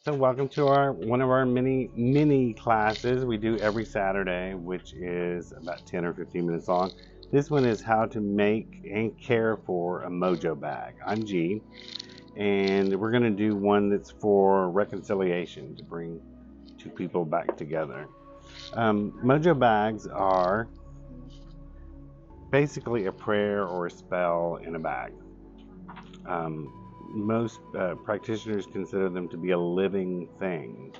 So welcome to our one of our mini classes we do every Saturday, which is about 10 or 15 minutes long. This one is how to make and care for a Mojo bag. I'm G, and we're going to do one that's for reconciliation, to bring two people back together. Mojo bags are basically a prayer or a spell in a bag. Most practitioners consider them to be a living thing.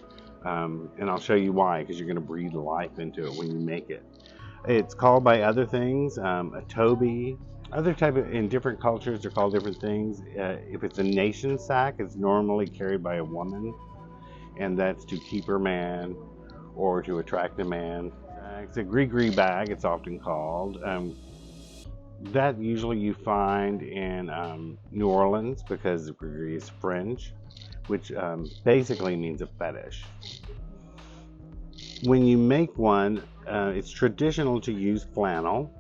And I'll show you why, because you're going to breathe life into it when you make it. It's called by other things, a toby. Other type of, in different cultures, they're called different things. If it's a nation sack, it's normally carried by a woman, and that's to keep her man or to attract a man. It's a gris-gris bag, it's often called. That usually you find in New Orleans, because gris-gris is French, which basically means a fetish. When you make one, it's traditional to use flannel,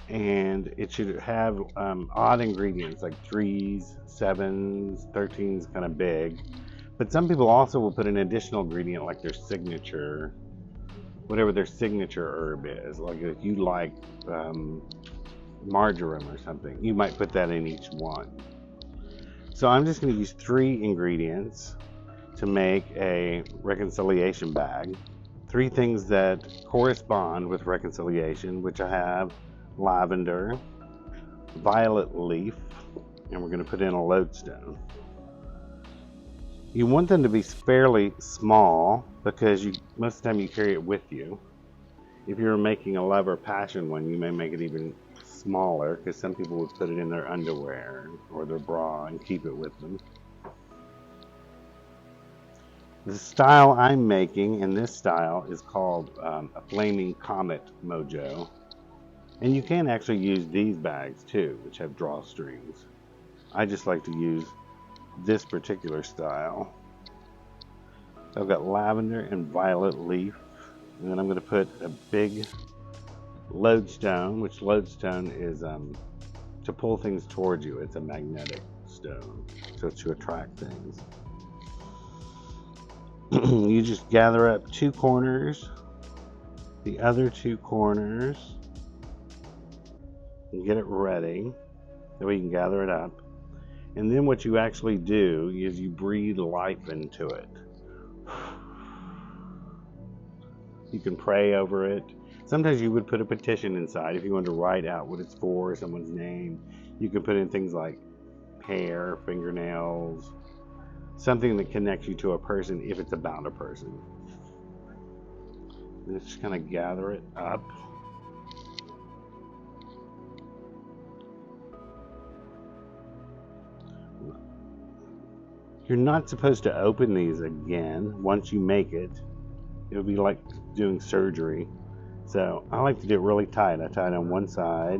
and it should have odd ingredients like 3s, 7s, 13s, kind of big. But some people also will put an additional ingredient like their signature, whatever their signature herb is. Like if you like marjoram or something, you might put that in each one. So I'm just going to use 3 ingredients to make a reconciliation bag. 3 things that correspond with reconciliation, which I have lavender, violet leaf, and we're going to put in a lodestone. You want them to be fairly small because most of the time you carry it with you. If you're making a love or passion one, you may make it even smaller, because some people would put it in their underwear or their bra and keep it with them. The style I'm making in this style is called a flaming comet Mojo. And you can actually use these bags too, which have drawstrings. I just like to use this particular style. So I've got lavender and violet leaf, and then I'm going to put a big lodestone, which lodestone is to pull things towards you. It's a magnetic stone, so it's to attract things. You just gather up 2 corners, the other 2 corners, and get it ready. That way you can gather it up. And then what you actually do is you breathe life into it. You can pray over it. Sometimes you would put a petition inside if you wanted to write out what it's for, someone's name. You can put in things like hair, fingernails, something that connects you to a person if it's about a person. And just kind of gather it up. You're not supposed to open these again once you make it. It would be like doing surgery. So I like to do it really tight. I tie it on one side,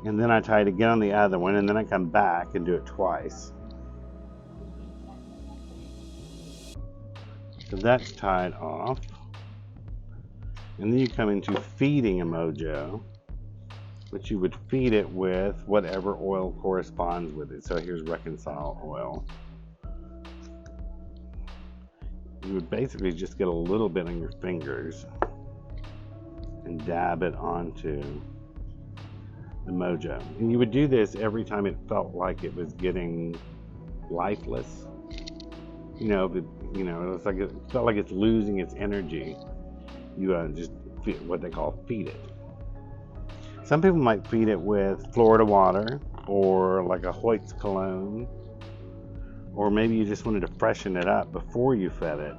and then I tie it again on the other one, and then I come back and do it twice. So that's tied off. And then you come into feeding a Mojo, which you would feed it with whatever oil corresponds with it. So here's reconcile oil. You would basically just get a little bit on your fingers and dab it onto the Mojo. And you would do this every time it felt like it was getting lifeless. You know, it felt like it's losing its energy. You just what they call feed it. Some people might feed it with Florida water, or like a Hoyt's cologne, or maybe you just wanted to freshen it up before you fed it,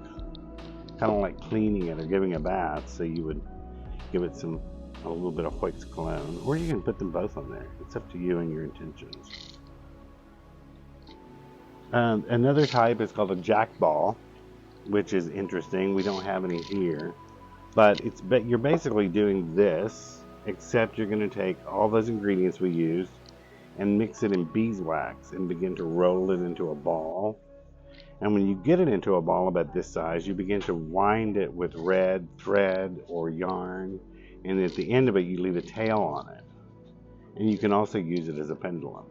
kind of like cleaning it or giving a bath. So you would give it a little bit of Hoyt's cologne, or you can put them both on there. It's up to you and your intentions. Another type is called a jackball, which is interesting. We don't have any here, but you're basically doing this, except you're going to take all those ingredients we used and mix it in beeswax and begin to roll it into a ball. And when you get it into a ball about this size, you begin to wind it with red thread or yarn, and at the end of it you leave a tail on it. And you can also use it as a pendulum.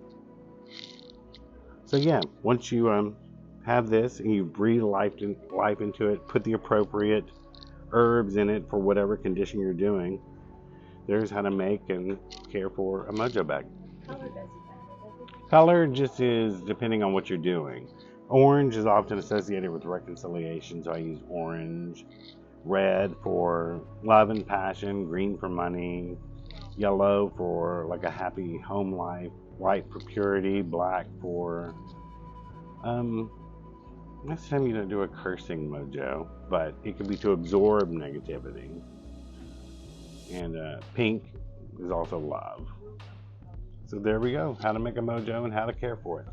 So yeah, once you have this and you breathe life into it, put the appropriate herbs in it for whatever condition you're doing, there's how to make and care for a mojo bag. Color just is depending on what you're doing. Orange is often associated with reconciliation, so I use orange. Red for love and passion, green for money, yellow for like a happy home life, white for purity, black for next time you don't do a cursing mojo, but it could be to absorb negativity. And pink is also love. So there we go, how to make a mojo and how to care for it.